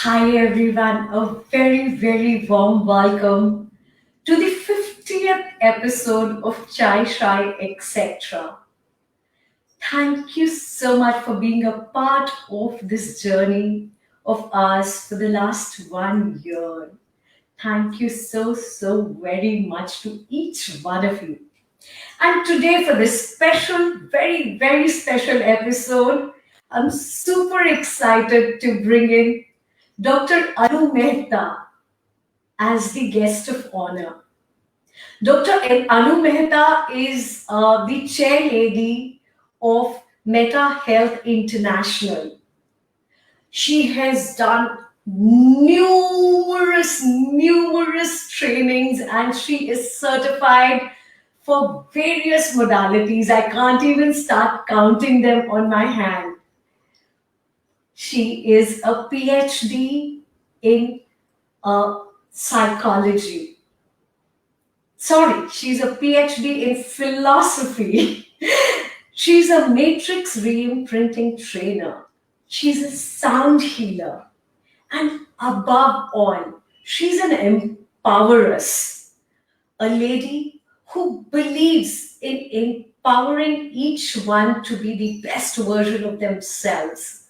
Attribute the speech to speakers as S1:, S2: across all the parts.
S1: Hi everyone, a very, very warm welcome to the 50th episode of Chai Shai Etc. Thank you so much for being a part of this journey of ours for the last 1 year. Thank you so, so very much to each one of you. And today, for this special, very, very special episode, I'm super excited to bring in Dr. Anu Mehta as the guest of honor. Dr. Anu Mehta is the chair lady of Meta Health International. She has done numerous trainings, and she is certified for various modalities. I can't even start counting them on my hand. She is a PhD in psychology. Sorry, she's a PhD in philosophy. She's a matrix reimprinting trainer. She's a sound healer. And above all, she's an empoweress, a lady who believes in empowering each one to be the best version of themselves,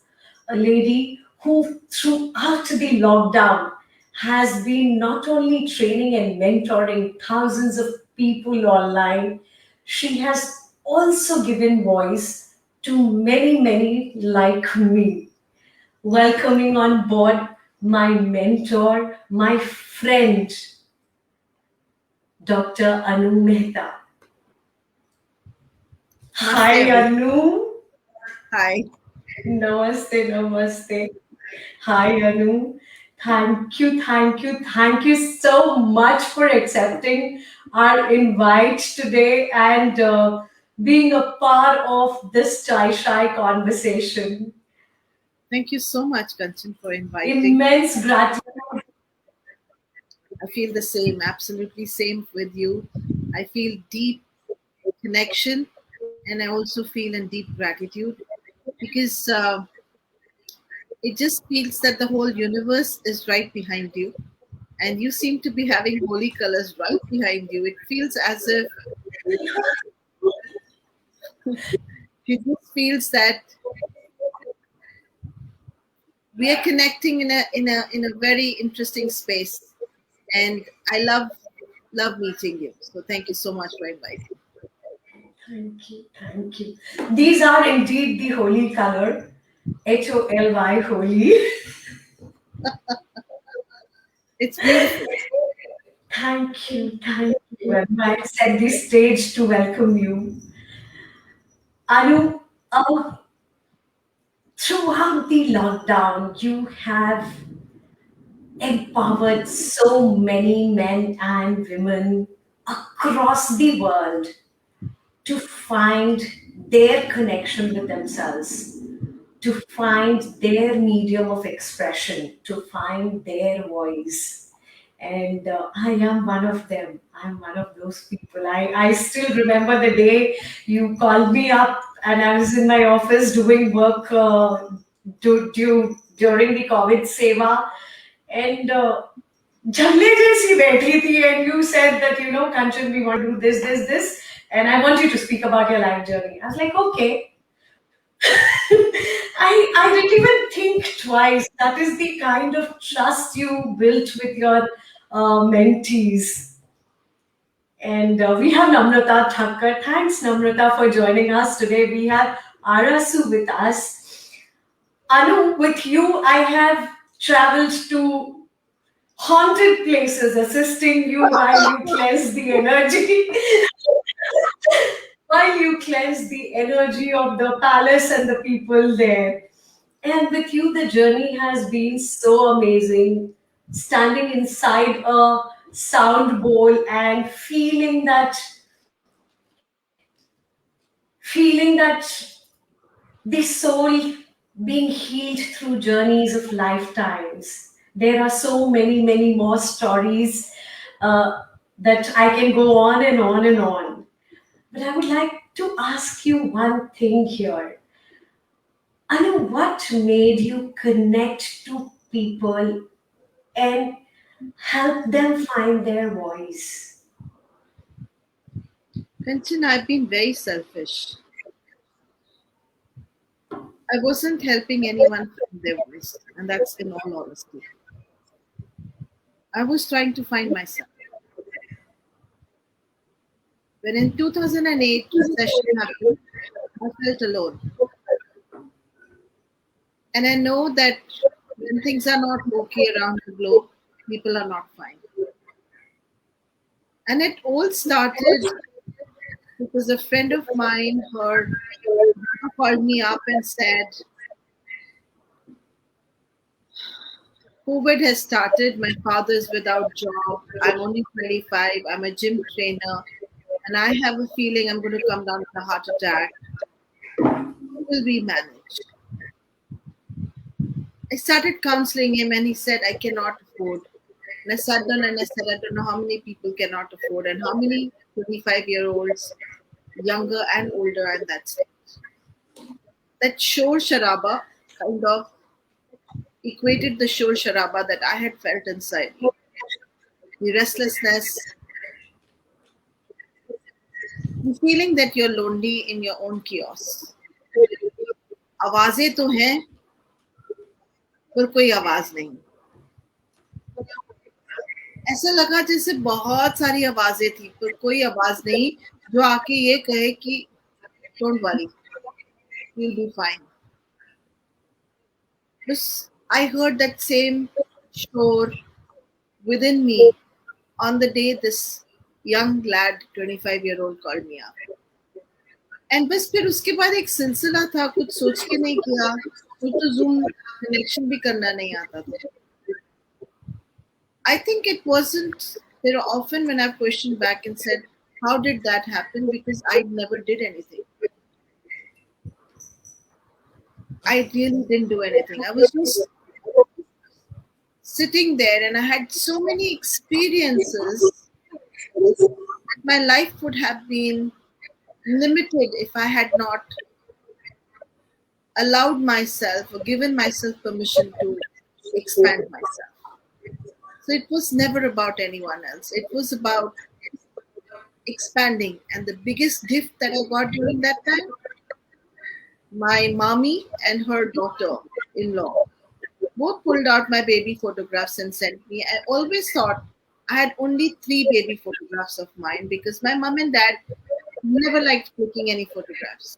S1: a lady who, throughout the lockdown, has been not only training and mentoring thousands of people online, she has also given voice to many, many like me. Welcoming on board my mentor, my friend, Dr. Anu Mehta. Hi, Anu.
S2: Hi.
S1: Namaste, namaste. Hi, Anu. Thank you so much for accepting our invite today and being a part of this Chai Shai conversation.
S2: Thank you so much, Kanchan, for inviting.
S1: Immense gratitude.
S2: I feel the same, absolutely same with you. I feel deep connection, and I also feel in deep gratitude because it just feels that the whole universe is right behind you, and you seem to be having holy colors right behind you. It feels as if it just feels that we are connecting in a very interesting space, and I love meeting you. So thank you so much for inviting.
S1: Thank you. These are indeed the holy color, HOLY, holy.
S2: It's beautiful.
S1: Thank you. I set the stage to welcome you. Anu, throughout the lockdown, you have empowered so many men and women across the world to find their connection with themselves, to find their medium of expression, to find their voice. And I am one of them. I'm one of those people. I still remember the day you called me up and I was in my office doing work during the COVID seva. And झल्ले जैसी बैठी थी and you said that, Kanchan, we want to do this. and I want you to speak about your life journey. I was like, okay. I didn't even think twice. That is the kind of trust you built with your mentees. And we have Namrata Thakkar. Thanks, Namrata, for joining us today. We have Arasu with us. Anu, with you, I have traveled to haunted places, assisting you while you cleanse the energy, while you cleanse the energy of the palace and the people there. And with you, the journey has been so amazing. Standing inside a sound bowl and feeling that the soul being healed through journeys of lifetimes. There are so many, many more stories that I can go on and on and on. But I would like to ask you one thing here. Anu, what made you connect to people and help them find their voice?
S2: Kanchan, I've been very selfish. I wasn't helping anyone find their voice, and that's in all honesty. I was trying to find myself. When in 2008 recession happened, I felt alone. And I know that when things are not okay around the globe, people are not fine. And it all started because a friend of mine, her mama called me up and said, COVID has started. My father's without job. I'm only 25. I'm a gym trainer. And I have a feeling I'm going to come down with a heart attack. Will we manage? I started counseling him and he said, I cannot afford. And I sat down and I said, I don't know how many people cannot afford and how many 25-year-olds, younger and older, and that's it. That shore sharaba kind of equated the shore sharaba that I had felt inside me. The restlessness, the feeling that you're lonely in your own chaos. आवाजें तो हैं पर कोई आवाज नहीं. ऐसा लगा जैसे बहुत सारी आवाजें थी पर कोई आवाज नहीं जो आके ये कहे कि don't worry, you'll be fine. Because I heard that same shore within me on the day this young lad, 25-year-old, called me up. And बस फिर उसके बाद एक सिलसिला था, कुछ सोच के नहीं किया, मुझे तो जूम कनेक्शन भी करना नहीं आता था. I think it wasn't, there are often when I've questioned back and said, how did that happen? Because I never did anything. I really didn't do anything. I was just sitting there and I had so many experiences that my life would have been limited if I had not allowed myself or given myself permission to expand myself. So it was never about anyone else. It was about expanding. And the biggest gift that I got during that time, my mommy and her daughter in law both pulled out my baby photographs and sent me. I always thought I had only 3 baby photographs of mine because my mom and dad never liked taking any photographs.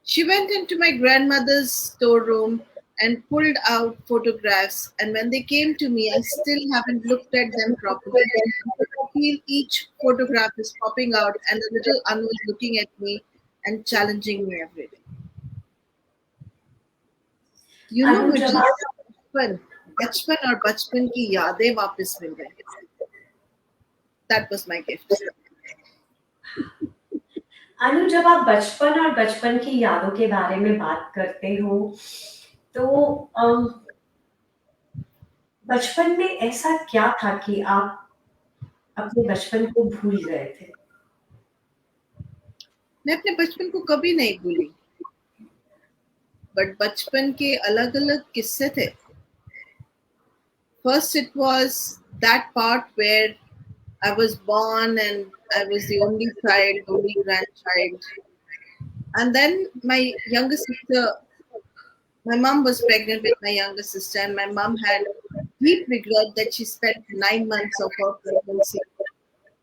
S2: She went into my grandmother's storeroom and pulled out photographs. And when they came to me, I still haven't looked at them properly. I feel each photograph is popping out, and the little Anu is looking at me and challenging me every day. You know,
S1: Anu,
S2: मुझे
S1: जब आप
S2: बचपन बचपन और बचपन की यादें वापस मिल गई. That was my gift.
S1: अनु, जब आप बचपन और बचपन की यादों के बारे में बात करते हो, तो बचपन में ऐसा क्या था कि आप अपने बचपन को भूल गए थे?
S2: मैं अपने बचपन को कभी नहीं भूली, बट बचपन के अलग-अलग किस्से थे. First, it was that part where I was born and I was the only child, only grandchild. And then my younger sister, my mom was pregnant with my younger sister, and my mom had deep regret that she spent 9 months of her pregnancy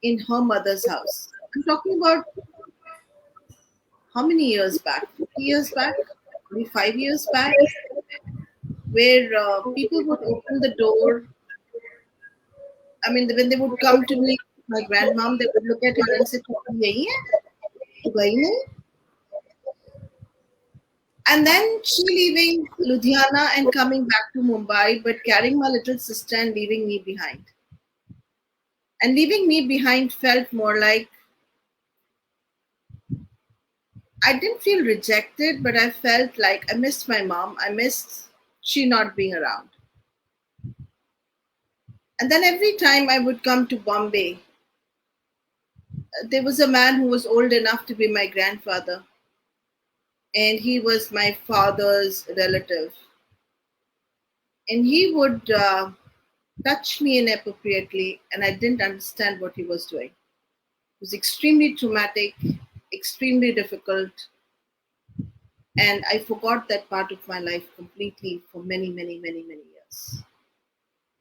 S2: in her mother's house. I'm talking about how many years back? 50 years back? Maybe 5 years back? Where people would open the door. I mean, when they would come to me, my grandmom, they would look at her and say, "तू यही है? तू गई नहीं?" And then she leaving Ludhiana and coming back to Mumbai, but carrying my little sister and leaving me behind. And leaving me behind felt more like I didn't feel rejected, but I felt like I missed my mom. I missed she not being around. And then every time I would come to Bombay, there was a man who was old enough to be my grandfather, and he was my father's relative. And he would touch me inappropriately, and I didn't understand what he was doing. It was extremely traumatic, extremely difficult, and I forgot that part of my life completely for many, many, many, many years.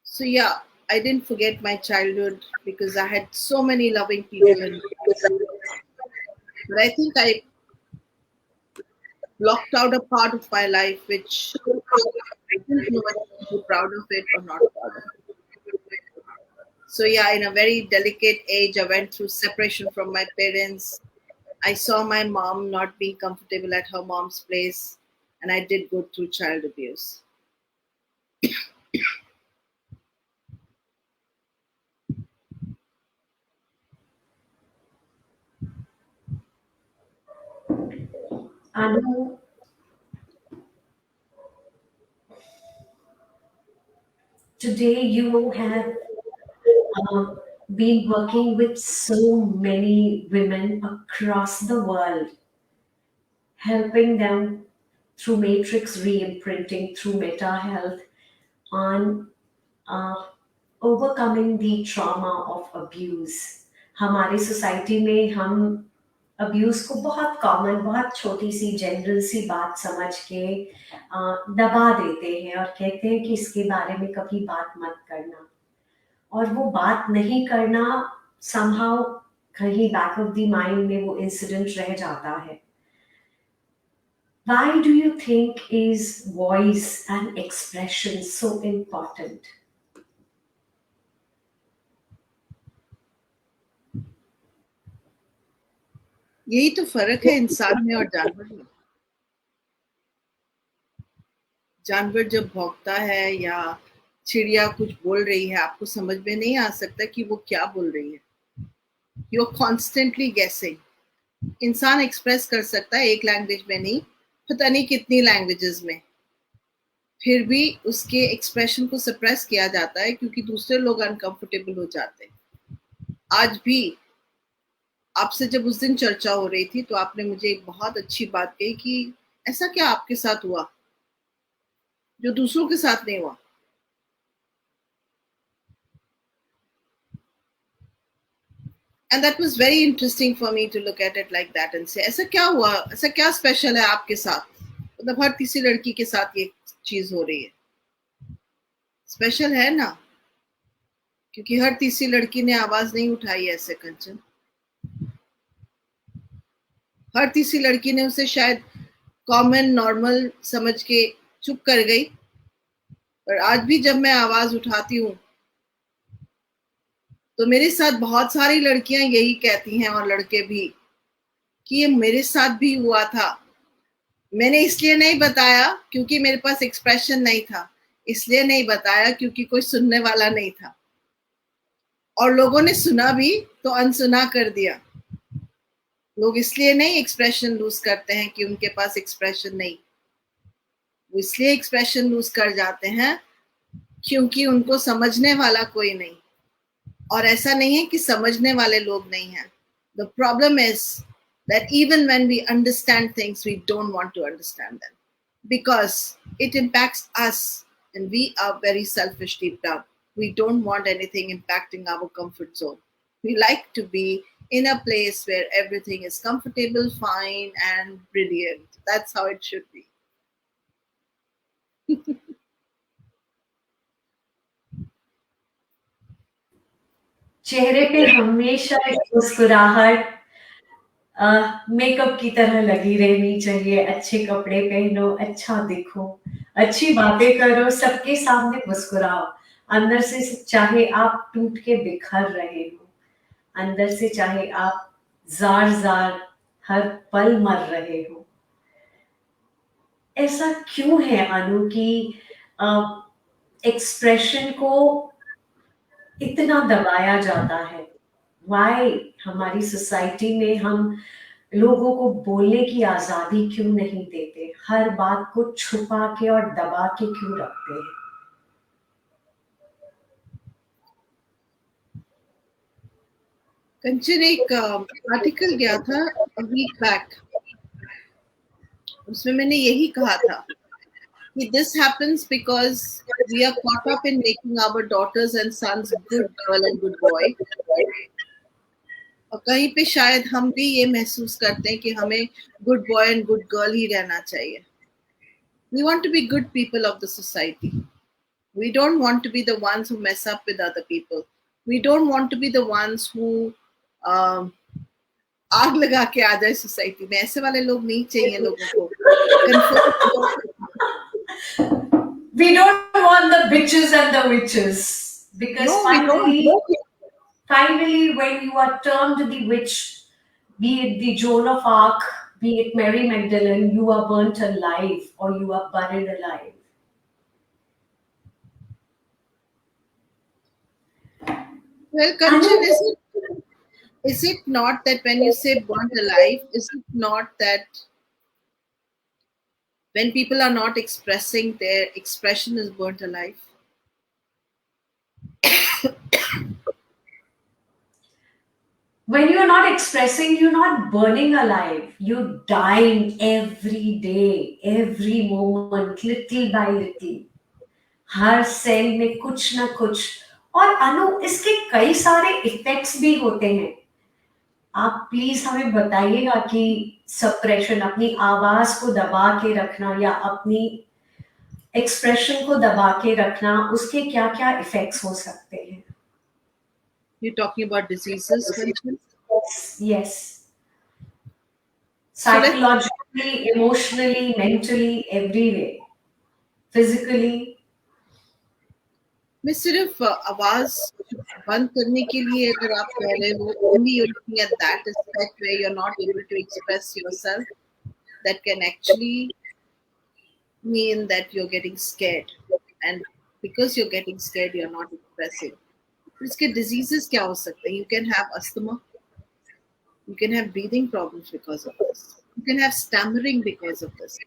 S2: So, yeah, I didn't forget my childhood because I had so many loving people in my life. But I think I blocked out a part of my life which I didn't know whether to be proud of it or not proud of it. So, yeah, in a very delicate age, I went through separation from my parents. I saw my mom not being comfortable at her mom's place, and I did go through child abuse.
S1: Anu, today you have uh, been working with so many women across the world, helping them through matrix reimprinting, through meta health, on uh, overcoming the trauma of abuse. हमारी society में हम abuse को बहुत common, बहुत छोटी सी general सी बात समझ के दबा देते हैं और कहते हैं कि इसके बारे में कभी बात मत करना, और वो बात नहीं करना somehow कहीं बैक ऑफ द माइंड में वो इंसिडेंट रह जाता है. Why do you think is voice and expression so important?
S2: यही तो फर्क है इंसान में और जानवर में. जानवर जब भौंकता है या चिड़िया कुछ बोल रही है, आपको समझ में नहीं आ सकता कि वो क्या बोल रही है. यू आर कॉन्स्टेंटली गेसिंग. इंसान एक्सप्रेस कर सकता है एक लैंग्वेज में नहीं, पता नहीं कितनी लैंग्वेजेस में. फिर भी उसके एक्सप्रेशन को सप्रेस किया जाता है क्योंकि दूसरे लोग अनकंफर्टेबल हो जाते हैं. आज भी आपसे जब उस दिन चर्चा हो रही थी तो आपने मुझे एक बहुत अच्छी बात कही कि ऐसा क्या आपके साथ हुआ जो दूसरों के साथ नहीं हुआ. And that was very interesting for me to look at it like that and say, ऐसा क्या हुआ, ऐसा क्या स्पेशल है आपके साथ, मतलब हर तीसरी लड़की के साथ ये चीज हो रही है. स्पेशल है ना, क्योंकि हर तीसरी लड़की ने आवाज नहीं उठाई ऐसे कंचन. हर तीसरी लड़की ने उसे शायद कॉमन नॉर्मल समझ के चुप कर गई. पर आज भी जब मैं आवाज उठाती हूँ तो मेरे साथ बहुत सारी लड़कियां यही कहती हैं और लड़के भी कि ये मेरे साथ भी हुआ था. मैंने इसलिए नहीं बताया क्योंकि मेरे पास एक्सप्रेशन नहीं था, इसलिए नहीं बताया क्योंकि कोई सुनने वाला नहीं था, और लोगों ने सुना भी तो अनसुना कर दिया. लोग इसलिए नहीं एक्सप्रेशन लूज करते हैं कि उनके पास एक्सप्रेशन नहीं, वो इसलिए एक्सप्रेशन लूज कर जाते हैं क्योंकि उनको समझने वाला कोई नहीं. और ऐसा नहीं है कि समझने वाले लोग नहीं हैं. The problem is that even when we understand things, we don't want to understand them because it impacts us, and we are very selfish deep down. We don't want anything impacting our comfort zone. We like to be in a place where everything is comfortable, fine, and brilliant. That's how it should be.
S1: चेहरे पे हमेशा एक मुस्कुराहट makeup की तरह लगी रहनी चाहिए। अच्छे कपड़े पहनो, अच्छा दिखो, अच्छी बातें करो, सबके सामने मुस्कुराओ। अंदर से चाहे आप टूट के बिखर रहे हो, अंदर से चाहे आप जार जार हर पल मर रहे हो, ऐसा क्यों है अनु कि एक्सप्रेशन को इतना दबाया जाता है? वाई हमारी सोसाइटी में हम लोगों को बोलने की आजादी क्यों नहीं देते? हर बात को छुपा के और दबा के क्यों रखते हैं?
S2: कंचन, एक आर्टिकल गया था वीक बैक, उसमें मैंने यही कहा था कि this happens because we are caught up in making our daughters and sons good girl and good boy, और कहीं पे शायद हम भी ये महसूस करते हैं कि हमें good boy and good girl ही रहना चाहिए. We want to be good people of the society. We don't want to be the ones who mess up with other people. We don't want to be the ones who um, आग लगा के आ जाए society में. ऐसे वाले लोग नहीं चाहिए लोगों को.
S1: We don't want the bitches and the witches because
S2: No, we don't.
S1: finally, when you are termed the witch, be it the Joan of Arc, be it Mary Magdalene, you are burnt alive or you are buried alive.
S2: Well, Kanchan, is it not that when you say burnt alive, is it not that when people are not expressing, their expression is burnt alive?
S1: When you're not expressing, you're not burning alive. You're dying every day, every moment, little by little. हर cell में कुछ ना कुछ। और अनु, इसके कई सारे effects भी होते हैं। आप प्लीज हमें बताइएगा कि सप्रेशन, अपनी आवाज को दबा के रखना या अपनी एक्सप्रेशन को दबा के रखना, उसके क्या क्या इफेक्ट्स हो सकते हैं?
S2: You're talking about diseases, Kanchan?
S1: Yes.
S2: So let's
S1: Psychologically, emotionally, mentally, every way. Physically.
S2: मैं सिर्फ आवाज बंद करने के लिए अगर आप कह रहे हो, only you're looking at that aspect where you're not able to express yourself, that can actually mean that you're getting scared, and because you're getting scared you're not expressing. इसके diseases क्या हो सकते हैं? You can have asthma, you can have breathing problems because of this, you can have stammering because of this,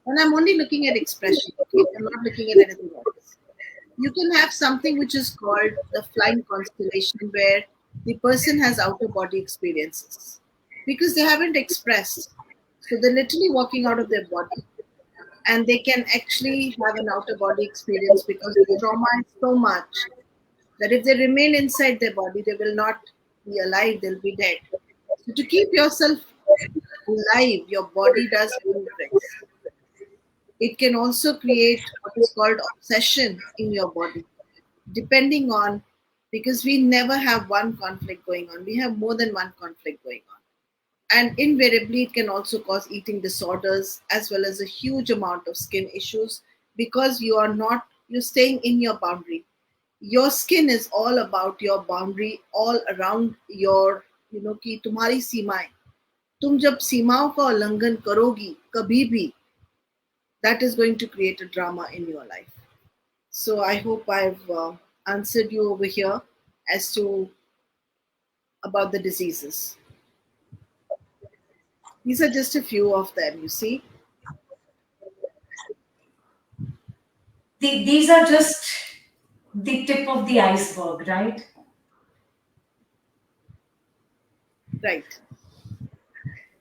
S2: and I'm only looking at expression, okay? I'm not looking at anything else. You can have something which is called the flying constellation, where the person has outer body experiences because they haven't expressed. So they're literally walking out of their body, and they can actually have an outer body experience because the trauma is so much that if they remain inside their body, they will not be alive, they'll be dead. So to keep yourself alive, your body does many tricks. It can also create what is called obsession in your body, depending on, because we never have one conflict going on, we have more than one conflict going on. And invariably, it can also cause eating disorders as well as a huge amount of skin issues because you're staying in your boundary. Your skin is all about your boundary, all around your, कि तुम्हारी सीमाएं. तुम जब सीमाओं का उल्लंघन करोगी कभी भी, that is going to create a drama in your life. So I hope I've answered you over here as to about the diseases. These are just a few of them, you see.
S1: These are just the tip of the iceberg, right?
S2: Right.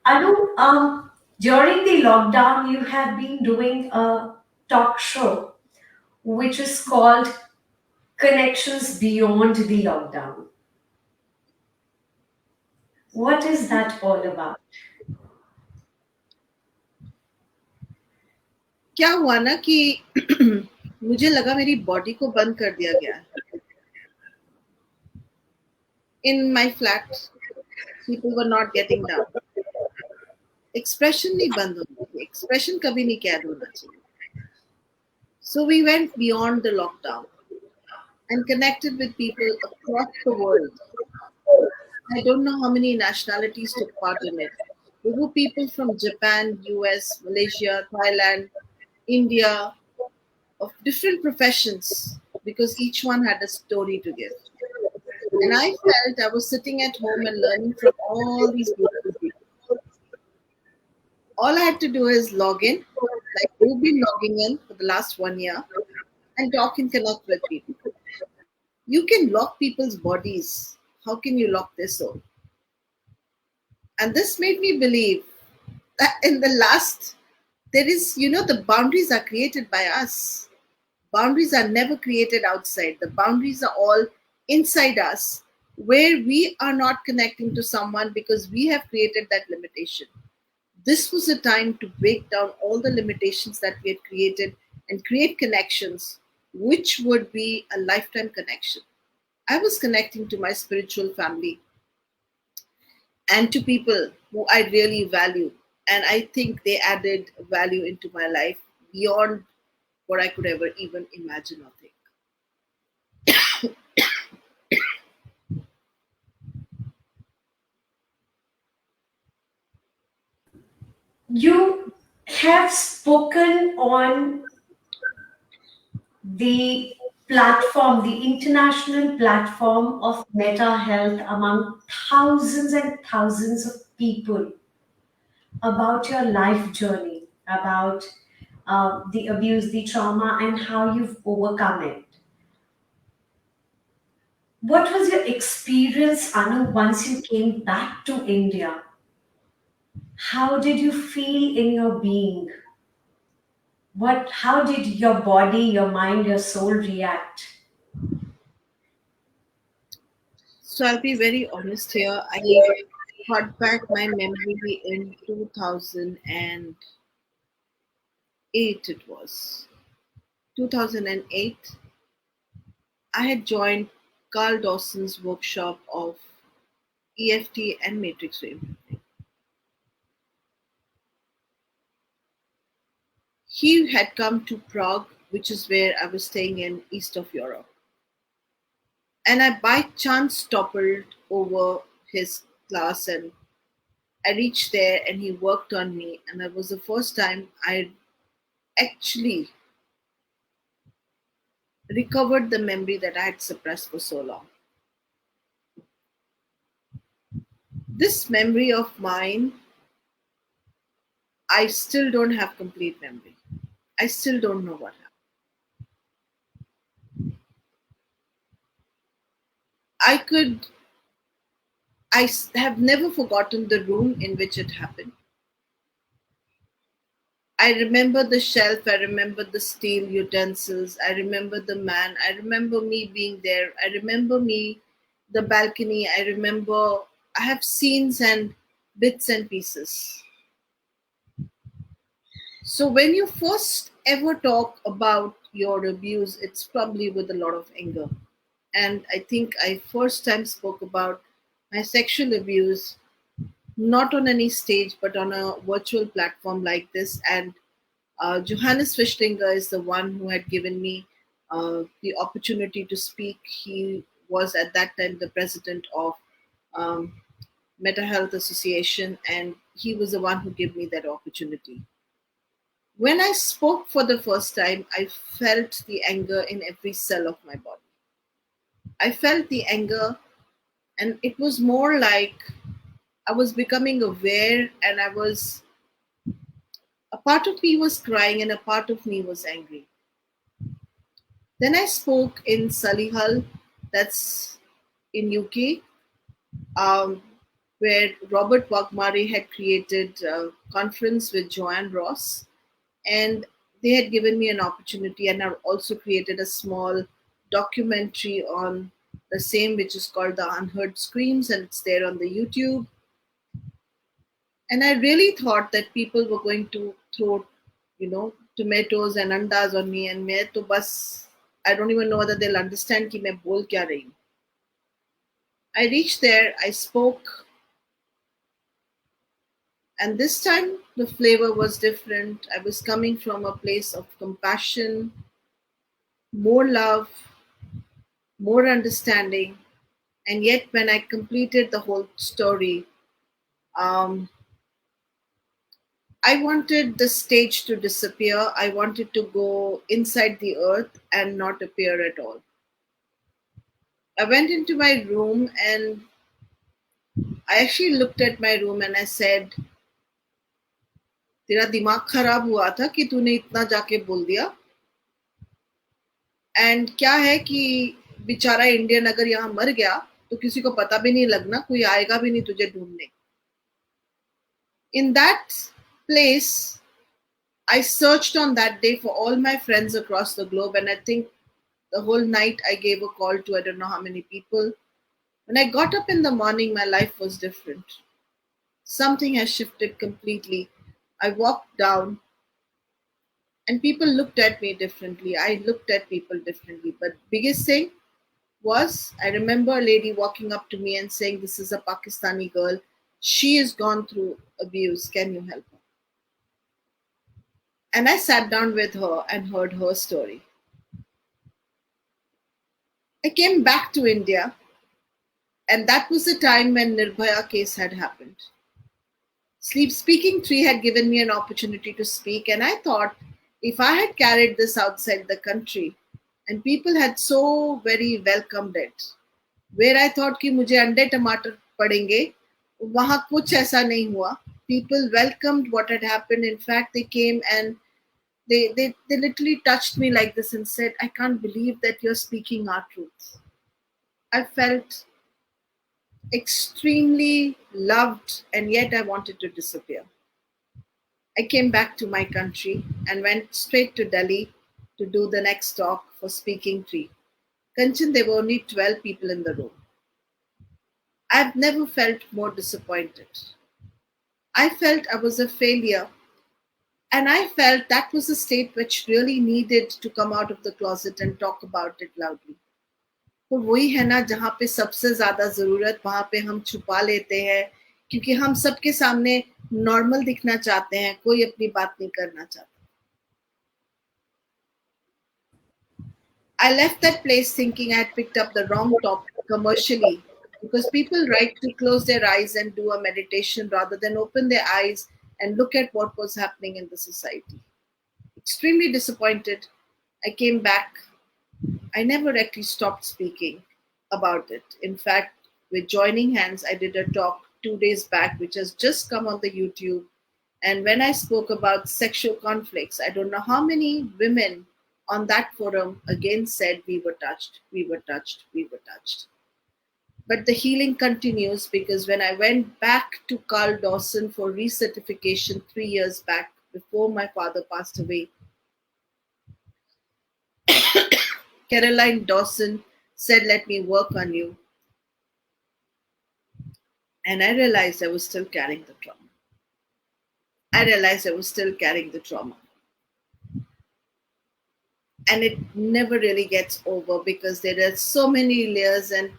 S1: Anu, during the lockdown, you have been doing a talk show which is called Connections Beyond the Lockdown. What is that all about?
S2: क्या हुआ ना कि मुझे लगा मेरी body को बंद कर दिया गया है. In my flat, people were not getting down. Expression नहीं बंद होनी चाहिए. Expression कभी नहीं कैद होना चाहिए. So we went beyond the lockdown and connected with people across the world. I don't know how many nationalities took part in it. There were people from Japan, US, Malaysia, Thailand, India, of different professions because each one had a story to give. And I felt I was sitting at home and learning from all these beautiful people. All I had to do is log in, like you've been logging in for the last 1 year, and talk and connect with people. You can lock people's bodies. How can you lock their soul? And this made me believe that in the last, there is, the boundaries are created by us. Boundaries are never created outside. The boundaries are all inside us, where we are not connecting to someone because we have created that limitation. This was a time to break down all the limitations that we had created and create connections, which would be a lifetime connection. I was connecting to my spiritual family and to people who I really value. And I think they added value into my life beyond what I could ever even imagine or think.
S1: You have spoken on the platform, the international platform of mental health among thousands and thousands of people about your life journey, about the abuse, the trauma, and how you've overcome it. What was your experience, Anu, once you came back to India? How did you feel in your being? How did your body, your mind, your soul react?
S2: So I'll be very honest here. I got back my memory in 2008, it was. 2008, I had joined Carl Dawson's workshop of EFT and matrix reimprinting. He had come to Prague, which is where I was staying in east of Europe. And I by chance toppled over his class and I reached there and he worked on me. And that was the first time I actually recovered the memory that I had suppressed for so long. This memory of mine, I still don't have complete memory. I still don't know what happened. I could, have never forgotten the room in which it happened. I remember the shelf, I remember the steel utensils, I remember the man, I remember me being there, I remember me, the balcony, I remember, I have scenes and bits and pieces. So when you first ever talk about your abuse, it's probably with a lot of anger. And I think I first time spoke about my sexual abuse not on any stage but on a virtual platform like this. And Johannes Fischlinger is the one who had given me the opportunity to speak. He was at that time the president of um, Mental Health Association, and he was the one who gave me that opportunity. When I spoke for the first time, I felt the anger in every cell of my body. I felt the anger, and it was more like I was becoming aware, and a part of me was crying, and a part of me was angry. Then I spoke in Solihull, that's in UK, um, where Robert Wagmare had created a conference with Joanne Ross, and they had given me an opportunity, and I've also created a small documentary on the same, which is called The Unheard Screams, and it's there on the YouTube. And I really thought that people were going to throw, tomatoes and andas on me, and मैं तो बस I don't even know whether they'll understand कि मैं बोल क्या रही हूँ. I reached there, I spoke, and this time the flavor was different. I was coming from a place of compassion, more love, more understanding, and yet when I completed the whole story, um, I wanted the stage to disappear. I wanted to go inside the earth and not appear at all. I went into my room and I actually looked at my room and I said, तेरा दिमाग खराब हुआ था कि तूने इतना जाके बोल दिया. एंड क्या है कि बेचारा इंडियन अगर यहाँ मर गया तो किसी को पता भी नहीं लगना, कोई आएगा भी नहीं तुझे ढूंढने. In that place, I searched on that day for all my friends across the globe, and I think the whole night I gave a call to I don't know how many people. When I got up in the morning, my life was different. Something has shifted completely. I walked down and people looked at me differently. I looked at people differently. But biggest thing was I remember a lady walking up to me and saying, "This is a Pakistani girl. She has gone through abuse. Can you help her?" And I sat down with her and heard her story. I came back to India, and that was the time when Nirbhaya case had happened. Sleep Speaking Tree had given me an opportunity to speak, and I thought if I had carried this outside the country, and people had so very welcomed it, where I thought कि मुझे अंडे टमाटर पड़ेंगे, वहाँ कुछ ऐसा नहीं हुआ. People welcomed what had happened. In fact, they came and they literally touched me like this and said, "I can't believe that you're speaking our truth." I felt extremely loved, and yet I wanted to disappear. I came back to my country and went straight to Delhi to do the next talk for Speaking Tree. Kanchan, there were only 12 people in the room. I've never felt more disappointed. I felt I was a failure, and I felt that was a state which really needed to come out of the closet and talk about it loudly. तो वही है ना जहाँ पे सबसे ज्यादा जरूरत वहां पे हम छुपा लेते हैं क्योंकि हम सबके सामने नॉर्मल दिखना चाहते हैं, कोई अपनी बात नहीं करना चाहता. I left that place thinking I had picked up the wrong topic commercially because people like to close their eyes and do a meditation rather than open their eyes and look at what was happening in the society. Extremely disappointed, I came back. I never actually stopped speaking about it. In fact, with Joining Hands, I did a talk 2 days back, which has just come on the YouTube. And when I spoke about sexual conflicts, I don't know how many women on that forum again said, "We were touched, we were touched, we were touched." But the healing continues because when I went back to Carl Dawson for recertification 3 years back before my father passed away, Caroline Dawson said, "Let me work on you." And I realized I was still carrying the trauma. I realized I was still carrying the trauma. And it never really gets over because there are so many layers. And,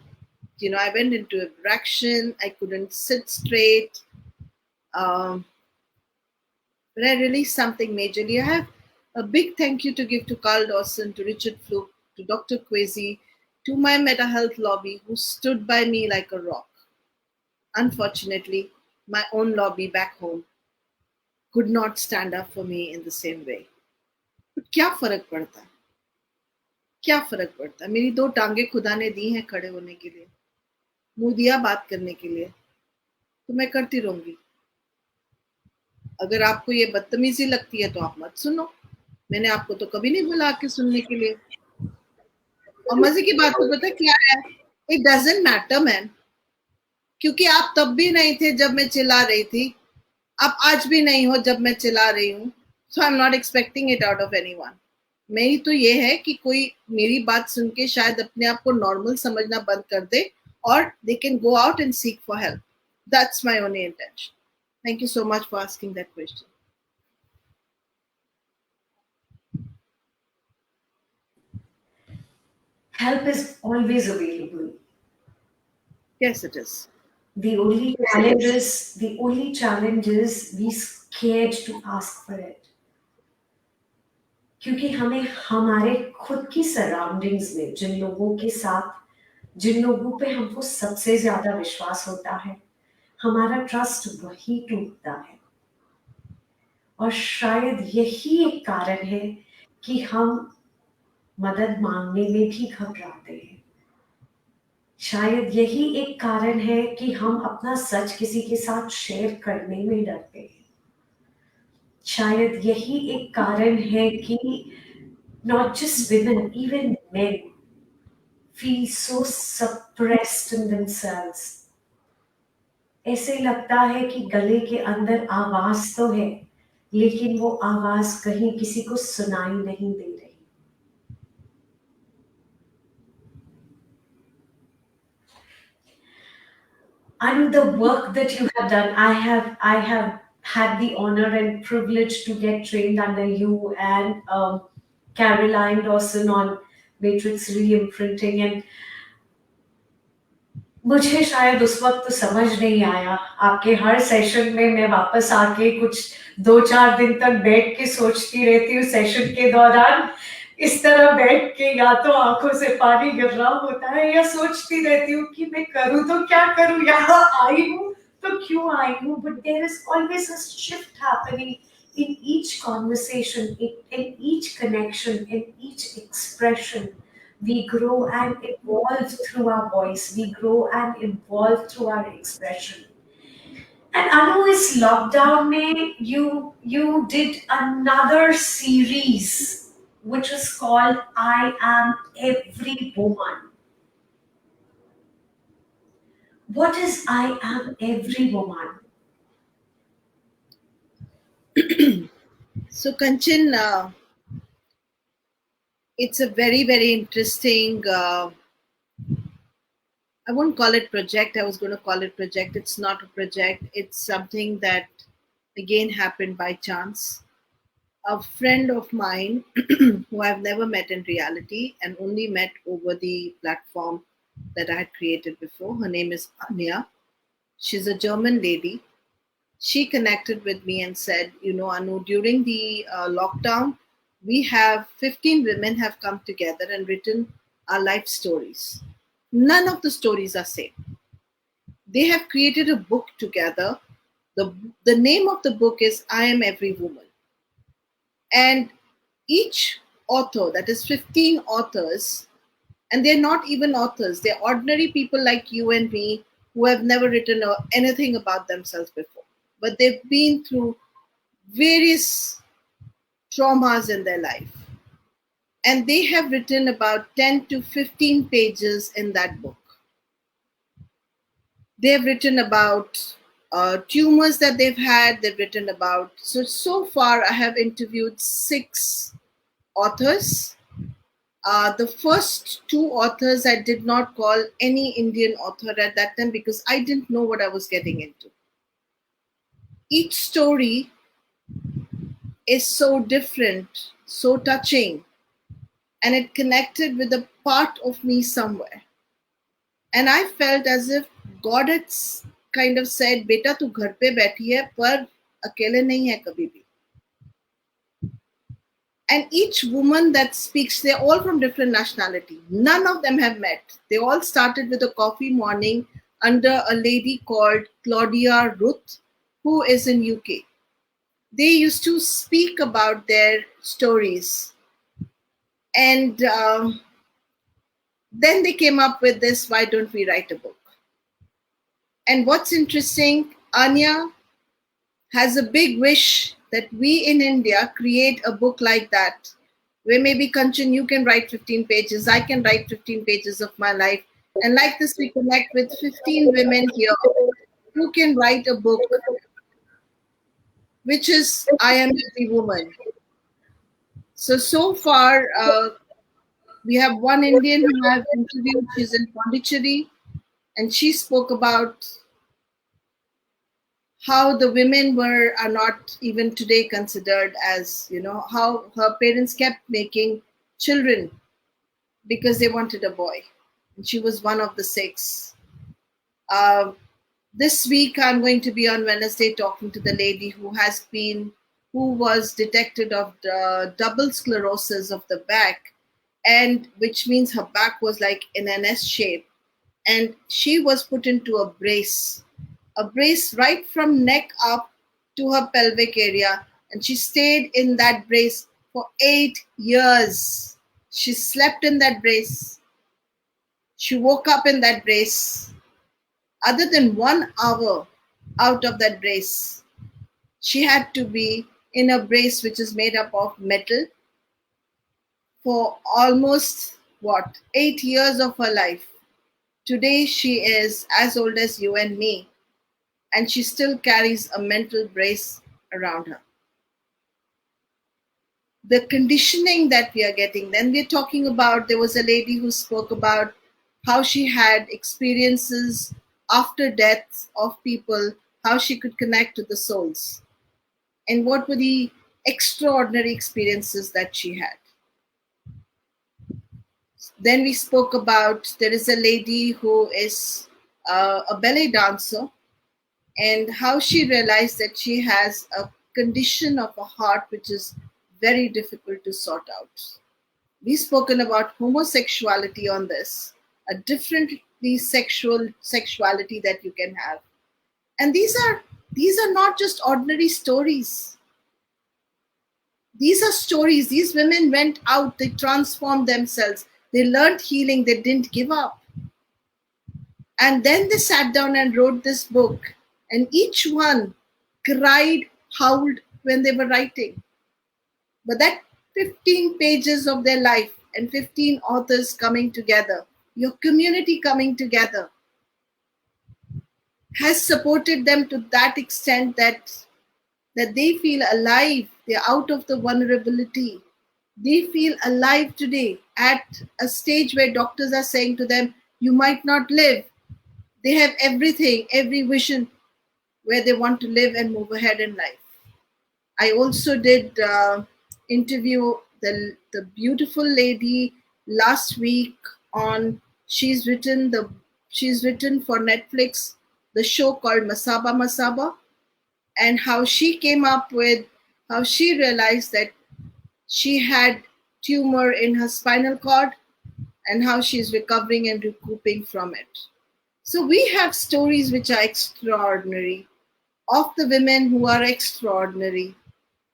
S2: I went into abstraction, I couldn't sit straight. Um, but I released something majorly. I have a big thank you to give to Carl Dawson, to Richard Fluke, to Dr. Kwesi, to my mental health lobby who stood by me like a rock. Unfortunately, my own lobby back home could not stand up for me in the same way. But क्या फर्क पड़ता है? क्या फर्क पड़ता है? मेरी 2 टांगे खुदा ने दी हैं खड़े होने के लिए, मुंह दिया बात करने के लिए, तो मैं करती रहूंगी. अगर आपको ये बदतमीजी लगती है तो आप मत सुनो. मैंने आपको तो कभी नहीं बोला आपके सुनने के लिए. और मजे की बात तो पता क्या है? इट डजंट मैटर मैन, क्योंकि आप तब भी नहीं थे जब मैं चिल्ला रही थी, आप आज भी नहीं हो जब मैं चिल्ला रही हूँ. So I am not expecting it out of anyone. मेरी तो ये है कि कोई मेरी बात सुन के शायद अपने आप को नॉर्मल समझना बंद कर दे और they can go out and seek for help. That's my only intention. Thank you so much for asking that question.
S1: Help is always available.
S2: Yes, it is.
S1: The only challenge is we scared to ask for it. क्योंकि हमें हमारे खुद की surroundings में जिन लोगों पे हमको सबसे ज्यादा विश्वास होता है, हमारा ट्रस्ट वही टूटता है। और शायद यही एक कारण है कि हम मदद मांगने में भी घबराते हैं। शायद यही एक कारण है कि हम अपना सच किसी के साथ शेयर करने में डरते हैं। शायद यही एक कारण है कि not just women, even men feel so suppressed in themselves. ऐसे लगता है कि गले के अंदर आवाज तो है, लेकिन वो आवाज कहीं किसी को सुनाई नहीं दे रही। Anu, the work that you have done, I have had the honor and privilege to get trained under you and Caroline Dawson on matrix reimprinting, and मुझे शायद उस वक्त समझ नहीं आया। आपके हर सेशन में मैं वापस आके कुछ 2-4 दिन तक बैठ के सोचती रहती हूँ सेशन के दौरान। इस तरह बैठ के या तो आंखों से पानी गिर रहा होता है या सोचती रहती हूँ कि मैं करूँ तो क्या करूँ, यहाँ आई हूँ तो क्यों आई हूँ। But there is always a shift happening in each conversation, in each connection, in each expression. We grow and evolve through our voice. We grow and evolve through our expression. And Anu, is lockdown May you did another series which was called I Am Every Woman. What is I Am Every Woman?
S2: So, Kanchan, it's a very, very interesting. I won't call it project. I was going to call it project. It's not a project. It's something that again happened by chance. A friend of mine who I've never met in reality and only met over the platform that I had created before. Her name is Anya. She's a German lady. She connected with me and said, Anu, during the lockdown, we have 15 women have come together and written our life stories. None of the stories are same. They have created a book together. The name of the book is I Am Every Woman. And each author, that is 15 authors, and they're not even authors, they're ordinary people like you and me who have never written anything about themselves before. But they've been through various traumas in their life. And they have written about 10 to 15 pages in that book. They've written about tumors that they've had. They've written about, so far I have interviewed 6 authors. The first 2 authors I did not call any Indian author at that time because I didn't know what I was getting into. Each story is so different, so touching, and it connected with a part of me somewhere. And I felt as if God had kind of said, "Beta, tu ghar pe बैठी है पर अकेले नहीं है कभी भी." And each woman that speaks, they're all from different nationality. None of them have met. They all started with a coffee morning under a lady called Claudia Ruth, who is in UK. They used to speak about their stories. And then they came up with this, why don't we write a book? And what's interesting, Anya has a big wish that we in India create a book like that, where maybe Kanchan, you can write 15 pages, I can write 15 pages of my life. And like this, we connect with 15 women here who can write a book, which is I Am Every Woman. So far, we have one Indian who I've interviewed. She's in Pondicherry, and she spoke about how the women were are not even today considered as, how her parents kept making children because they wanted a boy, and she was one of the six. uh, this week I'm going to be on Wednesday talking to the lady who was detected of the double sclerosis of the back, and which means her back was like in an S shape, and she was put into a brace right from neck up to her pelvic area, and she stayed in that brace for 8 years. She slept in that brace. She woke up in that brace. Other than 1 hour out of that brace, she had to be in a brace which is made up of metal for almost, what, 8 years of her life. Today she is as old as you and me, and she still carries a mental brace around her. The conditioning that we are getting, then we're talking about, there was a lady who spoke about how she had experiences after death of people, how she could connect to the souls, and what were the extraordinary experiences that she had. Then we spoke about, there is a lady who is a ballet dancer, and how she realized that she has a condition of a heart which is very difficult to sort out. We've spoken about homosexuality on this, a differently sexuality that you can have. And these are not just ordinary stories. These are stories. These women went out, they transformed themselves, they learned healing, they didn't give up. And then they sat down and wrote this book. And each one cried, howled when they were writing. But that 15 pages of their life and 15 authors coming together, your community coming together, has supported them to that extent that they feel alive. They're out of the vulnerability. They feel alive today at a stage where doctors are saying to them, you might not live. They have everything, every vision where they want to live and move ahead in life. I also did interview the beautiful lady last week on she's written for Netflix the show called Masaba Masaba, and how she came up with, how she realized that she had tumor in her spinal cord, and how she's recovering and recouping from it. So we have stories which are extraordinary, of the women who are extraordinary,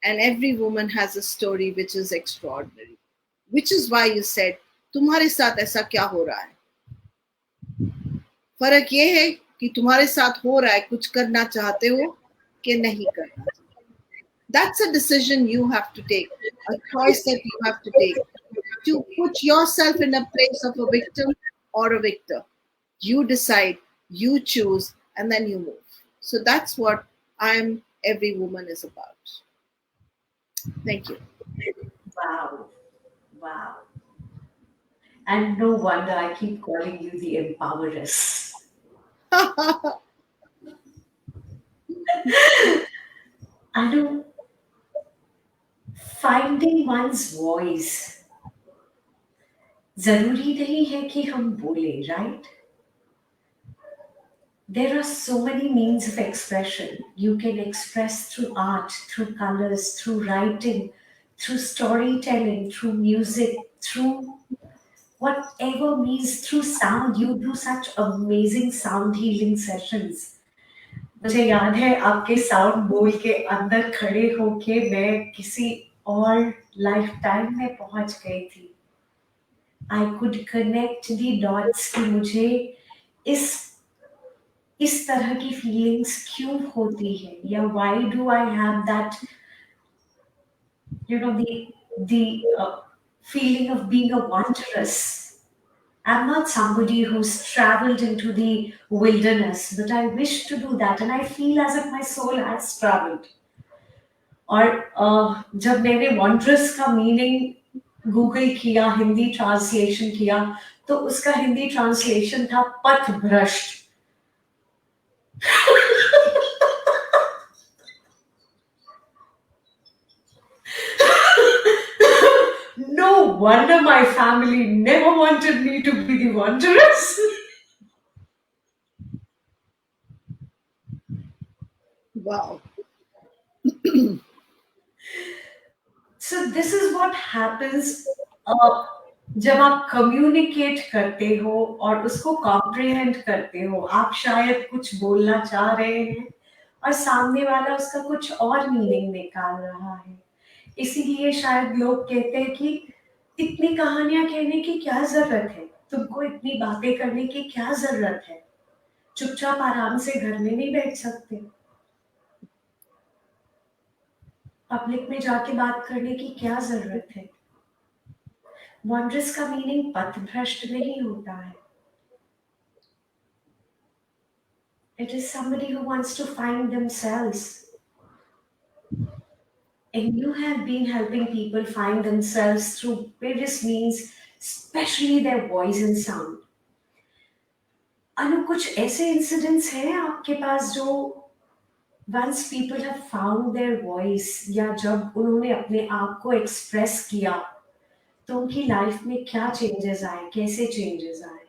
S2: and every woman has a story which is extraordinary, which is why you said तुम्हारे साथ ऐसा क्या हो रहा है. फर्क ये है कि तुम्हारे साथ हो रहा है, कुछ करना चाहते हो कि नहीं करना. That's a decision you have to take, a choice that you have to take, to put yourself in a place of a victim or a victor. You decide, you choose, and then you move. So that's what I'm Every Woman is about. Thank you.
S1: Wow. Wow. And no wonder I keep calling you the empoweress. Anu, finding one's voice जरूरी नहीं है कि हम बोले, right? There are so many means of expression. You can express through art, through colors, through writing, through storytelling, through music, through whatever means, through sound. You do such amazing sound healing sessions. मुझे याद है आपके sound बोल के अंदर खड़े होके मैं किसी और लाइफ टाइम में पहुंच गई थी. I could connect the dots कि मुझे इस इस तरह की फीलिंग्स क्यों होती है, या why do I have that, the feeling of being a wanderess. I'm not somebody who's traveled into the wilderness, but I wish to do that, and I feel as if my soul has traveled. और जब मैंने वॉन्ड्रस का meaning Google किया, Hindi translation किया, तो उसका Hindi translation था पथ भ्रष्ट. wonder my family never wanted me to be the wanderess.
S2: Wow.
S1: So this is what happens जब आप कम्युनिकेट करते हो और उसको कॉम्प्रिहेंड करते हो. आप शायद कुछ बोलना चाह रहे हैं और सामने वाला उसका कुछ और मीनिंग निकाल रहा है. इसीलिए शायद लोग कहते हैं कि इतनी कहानियां कहने की क्या जरूरत है, तुमको इतनी बातें करने की क्या जरूरत है, चुपचाप आराम से घर में नहीं बैठ सकते, पब्लिक में जाके बात करने की क्या जरूरत है. वॉन्ड्रेस का मीनिंग पथभ्रष्ट नहीं होता है. It is somebody who wants to find themselves. And you have been helping people find themselves through various means, especially their voice and sound. अनु, कुछ ऐसे इंसिडेंट्स हैं आपके पास जो once people have found their voice या जब उन्होंने अपने आप को एक्सप्रेस किया तो उनकी लाइफ में क्या चेंजेस आए, कैसे चेंजेस आए?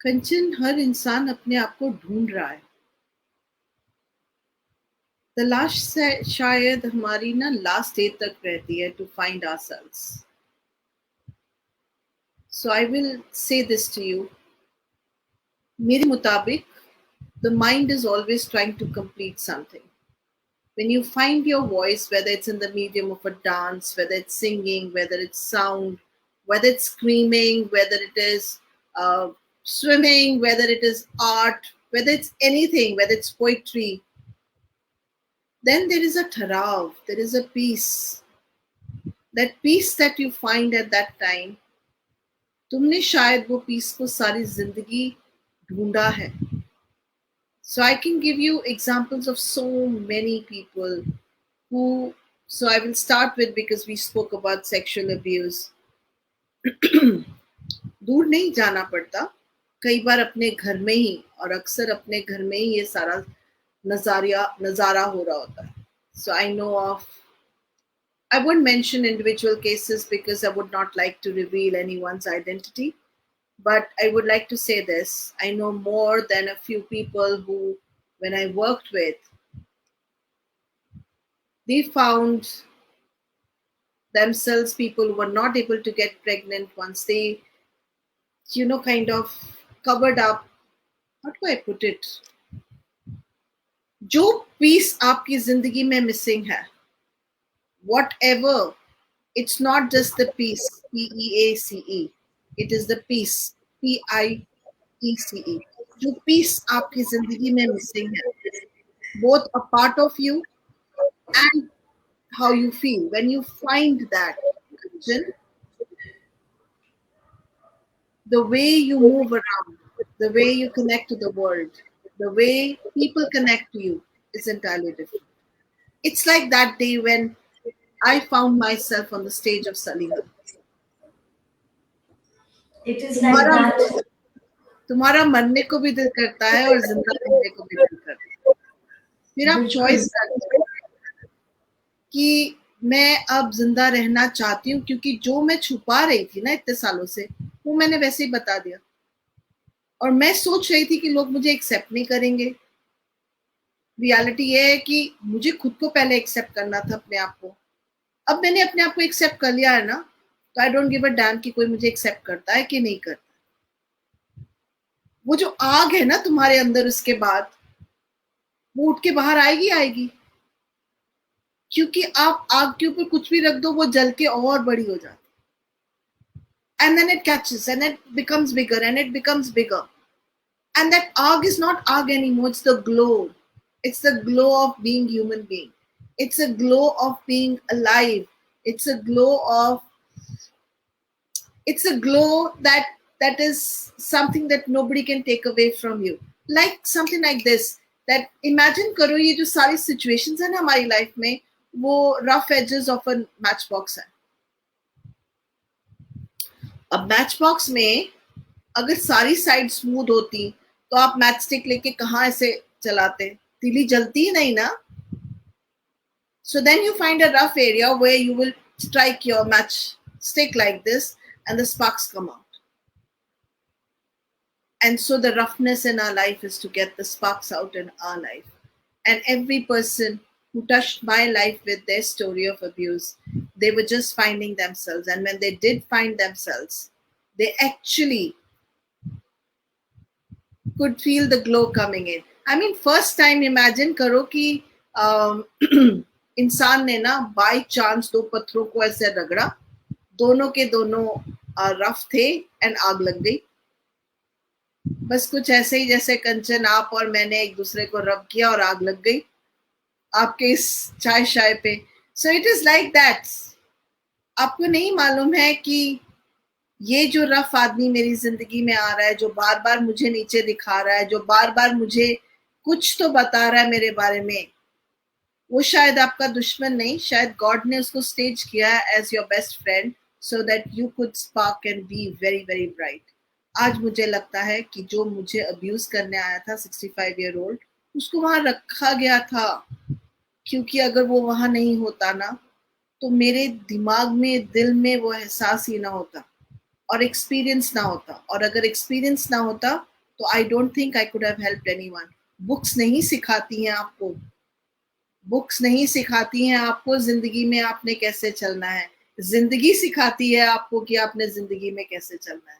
S2: कंचन, हर इंसान अपने आप को ढूंढ रहा है. तलाश से शायद हमारी ना लास्ट डे तक रहती है to find ourselves. So I will say this to you. मेरे मुताबिक the mind is always trying to complete something. When you find your voice, whether it's in the medium of a dance, whether it's singing, whether it's sound, whether it's screaming, whether it is swimming, whether it is art, whether it's anything, whether it's poetry, then there is a tharav, there is a peace. That peace that you find at that time, तुमने शायद वो peace को सारी जिंदगी ढूंढा है. So I can give you examples of so many people who, so I will start with, because we spoke about sexual abuse. दूर नहीं जाना पड़ता, कई बार अपने घर में ही, और अक्सर अपने घर में ही ये सारा नजारा हो रहा होता है. So I know of, I won't mention individual cases because I would not like to reveal anyone's identity. But I would like to say this. I know more than a few people who, when I worked with, they found themselves, people who were not able to get pregnant once they, kind of covered up. How do I put it? जो peace आपकी जिंदगी में missing है, whatever, it's not just the peace, P-E-A-C-E. It is the peace, P-I-E-C-E. जो peace आपकी जिंदगी में missing है, both a part of you and how you feel. When you find that, the way you move around, the way you connect to the world, the way people connect to you is entirely different. It's like that day when I found myself on the stage of Salima.
S1: It is like that.
S2: तुम्हारा मरने को भी दिल करता है और जिंदा रहने को भी दिल करता है. फिर आप चॉइस करते हो कि मैं अब जिंदा रहना चाहती हूँ, क्योंकि जो मैं छुपा रही थी ना इतने सालों से, वो मैंने वैसे ही बता दिया. और मैं सोच रही थी कि लोग मुझे एक्सेप्ट नहीं करेंगे. रियलिटी ये है कि मुझे खुद को पहले एक्सेप्ट करना था अपने आप को. अब मैंने अपने आप को एक्सेप्ट कर लिया है ना, तो I don't give a dam कि कोई मुझे एक्सेप्ट करता है कि नहीं करता. वो जो आग है ना तुम्हारे अंदर, उसके बाद वो उठ के बाहर आएगी, क्योंकि आप आग के ऊपर कुछ भी रख दो, वो जल के और बड़ी हो जाती. And then it catches and it becomes bigger and it becomes bigger. And that arg is not arg anymore, it's the glow. It's the glow of being human being. It's a glow of being alive. It's a glow that is something that nobody can take away from you. Like something like this, that imagine करो, ये जो सारी situations है ना हमारी life में, वो rough edges of a matchbox है. अब matchbox में अगर सारी साइड स्मूथ होती तो आप मैच स्टिक लेके कहाँ ऐसे चलाते, तीली जलती ही नहीं ना. So then you find a rough area where you will strike your match stick like this and the sparks come out. And so the roughness in our life is to get the sparks out in our life. And every person who touched my life with their story of abuse, they were just finding themselves. And when they did find themselves, they actually could feel the glow coming in. I mean, first time imagine करो कि इंसान ने ना by chance दो पत्थरों को ऐसे रगड़ा, दोनों के दोनों रफ थे एंड आग लग गई. बस कुछ ऐसे ही जैसे कंचन आप और मैंने एक दूसरे को रब किया और आग लग गई आपके इस चाय शाय पे. So it is like that. आपको नहीं मालूम है कि ये जो रफ आदमी मेरी जिंदगी में आ रहा है, जो बार बार मुझे नीचे दिखा रहा है, जो बार बार मुझे कुछ तो बता रहा है मेरे बारे में, वो शायद आपका दुश्मन नहीं, शायद गॉड ने उसको स्टेज किया है as your best friend so that you could spark and be very very bright. आज मुझे लगता है कि जो मुझे अब्यूज करने आया था 65-year-old, उसको वहां रखा गया था, क्योंकि अगर वो वहां नहीं होता ना तो मेरे दिमाग में दिल में वो एहसास ही ना होता और एक्सपीरियंस ना होता. और अगर एक्सपीरियंस ना होता तो I don't think I could have helped anyone. Books नहीं सिखाती हैं आपको, बुक्स नहीं सिखाती हैं आपको जिंदगी में आपने कैसे चलना है. जिंदगी सिखाती है आपको कि आपने जिंदगी में कैसे चलना है.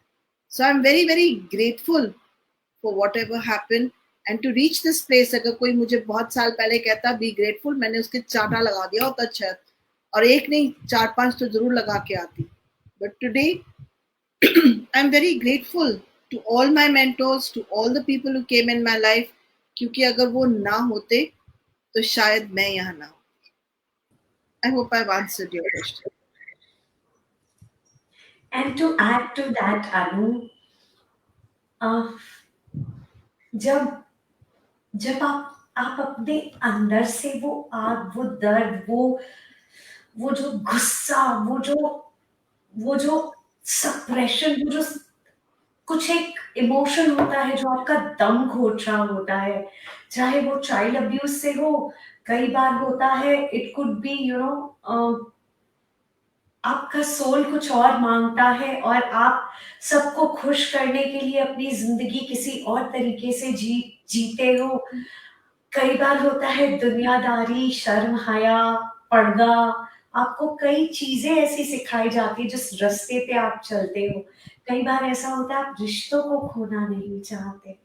S2: So I am very very grateful for whatever happen and to reach this place. अगर कोई मुझे बहुत साल पहले कहता बी ग्रेटफुल, मैंने उसके चाटा लगा दिया होता शायद, और एक नहीं 4-5 तो जरूर लगा के आती. But today I'm very grateful to all my mentors, to all the people who came in my life, क्योंकि अगर वो ना होते तो शायद मैं यहाँ ना हो. I hope I've answered your question.
S1: And to add to that, Anu, uh, जब जब आप अपने अंदर से वो आग, वो दर्द, वो जो गुस्सा, वो जो सप्रेशन, वो जो कुछ एक इमोशन होता है जो आपका दम घोट रहा होता है, चाहे वो चाइल्ड अब्यूज से हो, कई बार होता है इट कुड बी आपका सोल कुछ और मांगता है और आप सबको खुश करने के लिए अपनी जिंदगी किसी और तरीके से जीते हो. कई बार होता है दुनियादारी, शर्म, हया, पर्दा, आपको कई चीजें ऐसी सिखाई जाती है जिस रास्ते पे आप चलते हो. कई बार ऐसा होता है आप रिश्तों को खोना नहीं चाहते.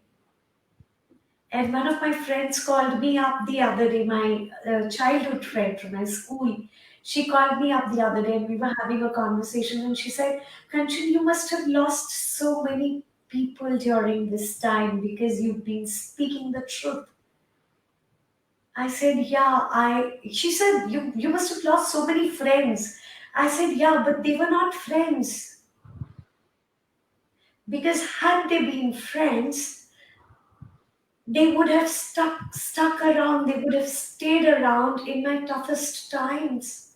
S1: And one of my friends called me up the other day, my childhood friend from my school. She called me up the other day and we were having a conversation and she said, Kanchan, you must have lost so many people during this time because you've been speaking the truth. I said, yeah, she said, you must have lost so many friends. I said, yeah, but they were not friends. Because had they been friends, they would have stuck around, they would have stayed around in my toughest times.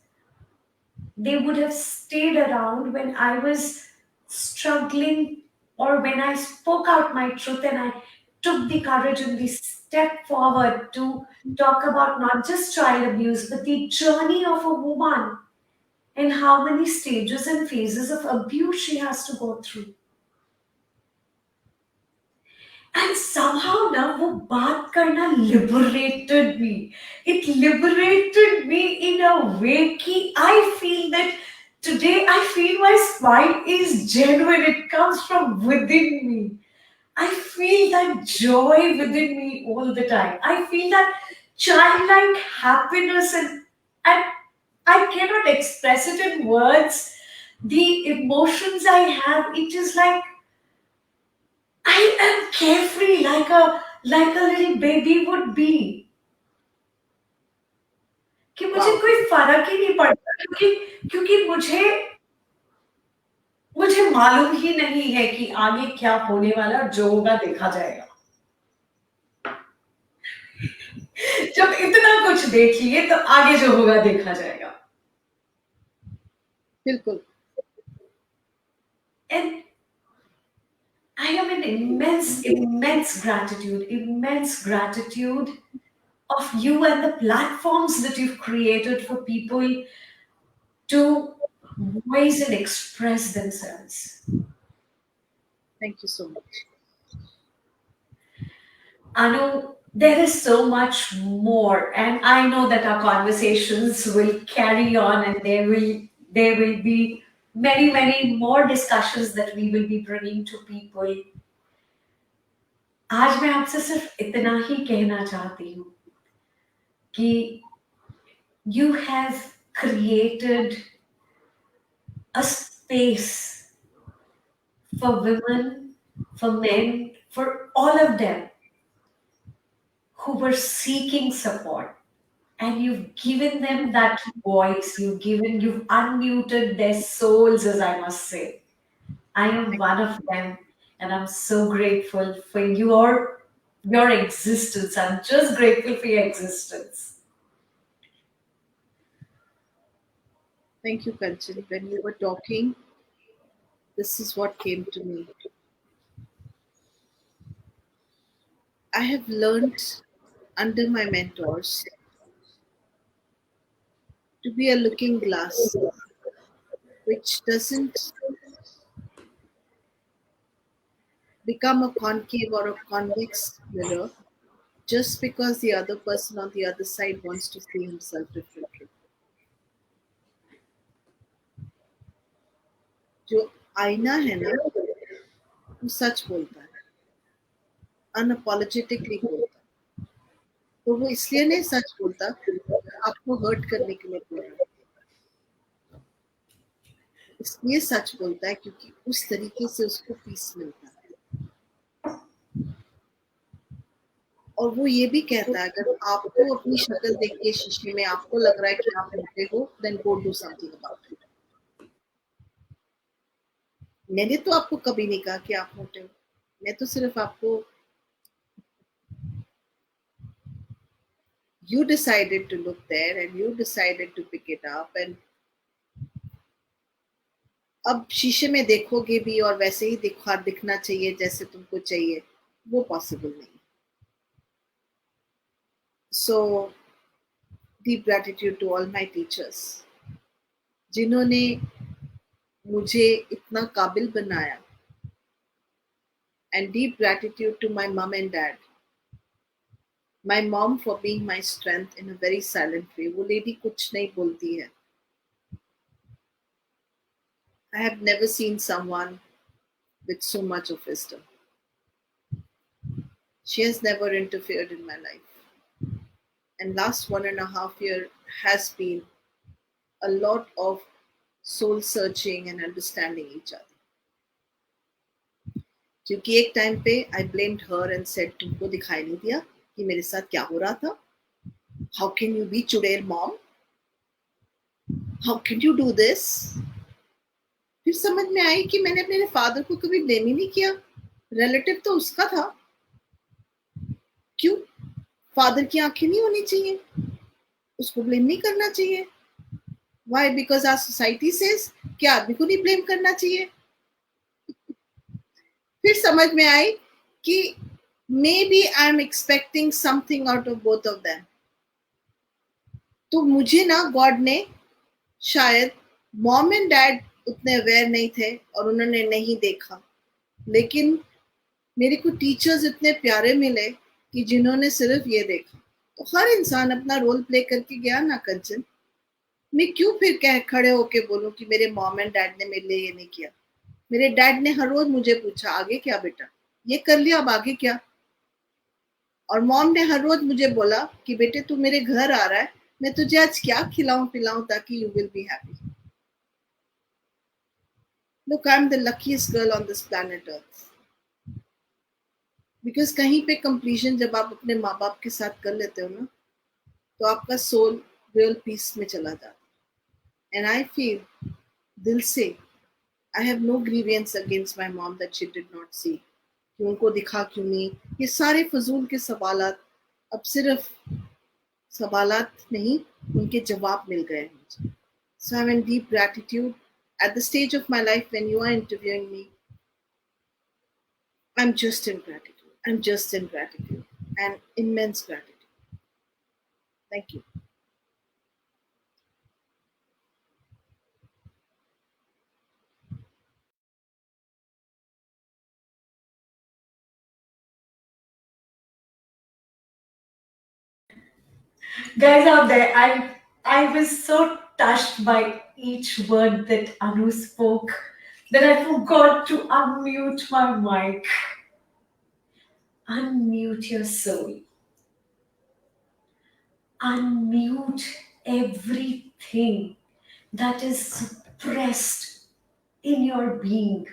S1: They would have stayed around when I was struggling or when I spoke out my truth and I took the courage and the step forward to talk about not just child abuse but the journey of a woman and how many stages and phases of abuse she has to go through. And somehow ना वो बात करना liberated me. It liberated me in a way कि I feel that today I feel my smile is genuine. It comes from within me. I feel that joy within me all the time. I feel that childlike happiness and I cannot express it in words. The emotions I have, it is like I am carefree like a little baby would be. कि मुझे
S2: Wow.
S1: कोई फर्क ही नहीं पड़ता क्योंकि क्योंकि मुझे मुझे मालूम ही नहीं है कि आगे क्या होने वाला है और जो होगा देखा जाएगा. जब इतना कुछ देख लिए तो आगे जो होगा देखा जाएगा.
S2: बिल्कुल.
S1: And I am in immense gratitude of you and the platforms that you've created for people to voice and express themselves.
S2: Thank you so much.
S1: Anu, there is so much more, and I know that our conversations will carry on, and there will be many many more discussions that we will be bringing to people. आज मैं आपसे सिर्फ इतना ही कहना चाहती हूँ कि you have created a space for women, for men, for all of them who were seeking support, and you've given them that voice. You've unmuted their souls, as I must say. I am
S2: Thank,
S1: one of them, and I'm so grateful for your existence. I'm just grateful for your existence.
S2: thank you, Kanchan. When you were talking, this is what came to me. I have learned under my mentors to be a looking glass, which doesn't become a concave or a convex mirror just because the other person on the other side wants to see himself differently. जो आईना है ना वो सच बोलता है, unapologetically बोलता है। तो वो इसलिए नहीं सच बोलता आपको हर्ट करने के लिए बोल रहा है, इसलिए सच बोलता है क्योंकि उस तरीके से उसको पीस मिलता है। और वो ये भी कहता है अगर आपको अपनी शक्ल देख के शीशे में आपको लग रहा है कि आप मोटे हो, then go do something about it. मैंने तो आपको कभी नहीं कहा कि आप मोटे हो, मैं तो सिर्फ आपको you decided to look there and you decided to pick it up and अब शीशे में देखोगे भी और वैसे ही दिखना चाहिए जैसे तुमको चाहिए, वो पॉसिबल नहीं। So deep gratitude to all my teachers जिन्होंने मुझे इतना काबिल बनाया, and deep gratitude to my mum and dad. My mom for being my strength in a very silent way. वो लेडी कुछ नहीं बोलती है। I have never seen someone with so much of wisdom. She has never interfered in my life. And last 1.5 years has been a lot of soul searching and understanding each other. क्योंकि एक time पे I blamed her and said तुमको दिखाई नहीं दिया कि मेरे साथ क्या हो रहा था? How can you be चुड़ैल mom? How can you do this? फिर समझ में आई कि मैंने अपने फादर को कभी ब्लेम ही नहीं किया। रिलेटिव तो उसका था। क्यों? फादर की आंखें नहीं होनी चाहिए, उसको ब्लेम नहीं करना चाहिए। Why? Because our society says कि आदमी को नहीं ब्लेम करना चाहिए। फिर समझ में आई कि maybe I'm expecting something out of both of them. तो मुझे ना गॉड ने शायद मॉम एंड डैड उतने अवेयर नहीं थे और उन्होंने नहीं देखा, लेकिन मेरे को टीचर्स इतने प्यारे मिले कि जिन्होंने सिर्फ ये देखा। तो हर इंसान अपना रोल प्ले करके गया ना कंचन। मैं क्यों फिर कह खड़े होके बोलूं कि मेरे मॉम एंड डैड ने मेरे लिए ये नहीं किया। मेरे डैड ने हर रोज मुझे पूछा आगे क्या बेटा, ये कर लिया अब आगे क्या। और मॉम ने हर रोज मुझे बोला कि बेटे तू मेरे घर आ रहा है, मैं तुझे आज क्या खिलाऊं पिलाऊं ताकि you will be happy. Look I am the luckiest girl on this planet earth. Because कहीं पे कंप्लीशन जब आप अपने माँ बाप के साथ कर लेते हो ना, तो आपका सोल रियल पीस में चला जाता है। एंड आई फील दिल से I have no grievances against my mom that she did not see कि उनको दिखा क्यों नहीं। ये सारे फजूल के सवालात अब सिर्फ सवालात नहीं, उनके जवाब मिल गए मुझे। So I am in deep gratitude at the stage of my life when you are interviewing me. I'm just in gratitude. I'm just in gratitude and immense gratitude. Thank you.
S1: Guys out there, I was so touched by each word that Anu spoke that I forgot to unmute my mic. Unmute your soul. Unmute everything that is suppressed in your being.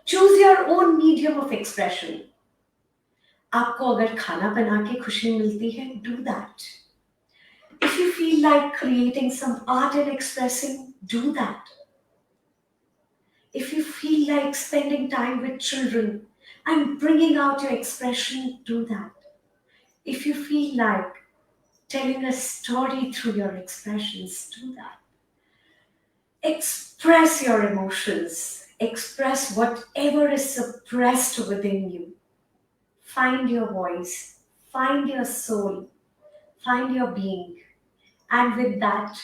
S1: Choose your own medium of expression. आपको अगर खाना बना के खुशी मिलती है, do that. If you feel like creating some art and expressing, do that. If you feel like spending time with children and bringing out your expression, do that. If you feel like telling a story through your expressions, do that. Express your emotions, express whatever is suppressed within you. Find your voice, find your soul, find your being. And with that,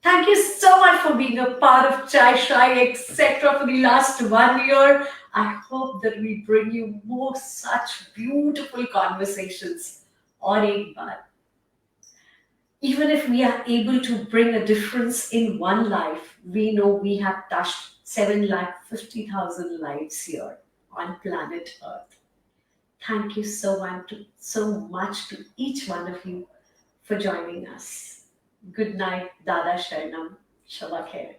S1: thank you so much for being a part of Chai Shai, etc. for the last 1 year. I hope that we bring you more such beautiful conversations. Or एक बार. Even if we are able to bring a difference in one life, we know we have touched 750,000 lives here on planet Earth. Thank you so much to each one of you for joining us. Good night, Dada Sharanam. Shabakher.